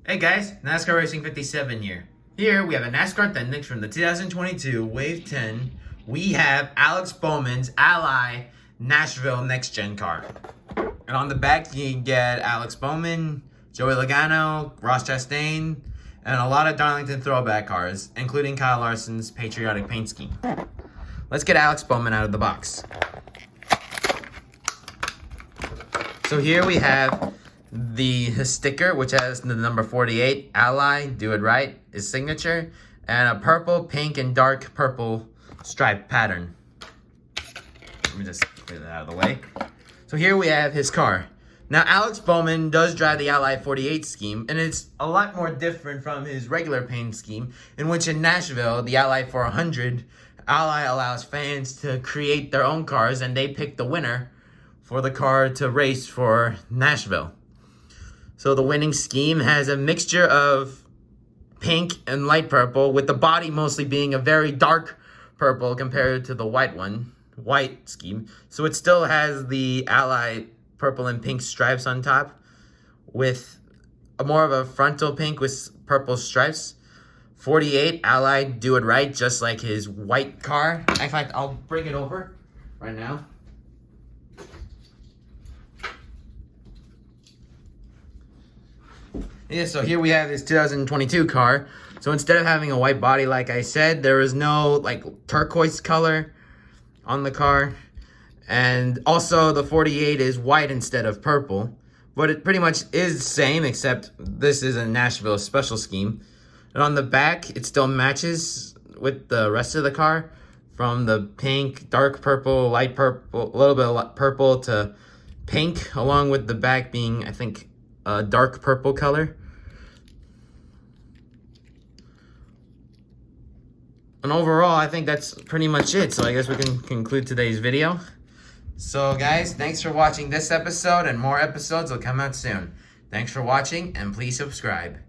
Hey guys, NASCAR Racing 57 here. Here we have a NASCAR Authentic from the 2022 Wave 10. We have Alex Bowman's Ally Nashville Next Gen car. And on the back you can get Alex Bowman, Joey Logano, Ross Chastain, and a lot of Darlington throwback cars, including Kyle Larson's patriotic paint scheme. Let's get Alex Bowman out of the box. So here we have his sticker, which has the number 48, Ally, do it right, his signature, and a purple, pink, and dark purple stripe pattern. Let me just clear that out of the way. So here we have his car. Now, Alex Bowman does drive the Ally 48 scheme, and it's a lot more different from his regular paint scheme, in which in Nashville, the Ally 400, Ally allows fans to create their own cars, and they pick the winner for the car to race for Nashville. So the winning scheme has a mixture of pink and light purple, with the body mostly being a very dark purple compared to the white scheme. So it still has the Ally purple and pink stripes on top, with more of a frontal pink with purple stripes. 48, Ally, do it right, just like his white car. In fact, I'll bring it over right now. Yeah, so here we have his 2022 car. So instead of having a white body, like I said, there is no like turquoise color on the car. And also the 48 is white instead of purple. But it pretty much is the same, except this is a Nashville special scheme. And on the back, it still matches with the rest of the car. From the pink, dark purple, light purple, a little bit of purple to pink, along with the back being, I think, a dark purple color. And overall, I think that's pretty much it. So I guess we can conclude today's video. So guys, thanks for watching this episode, and more episodes will come out soon. Thanks for watching, and please subscribe.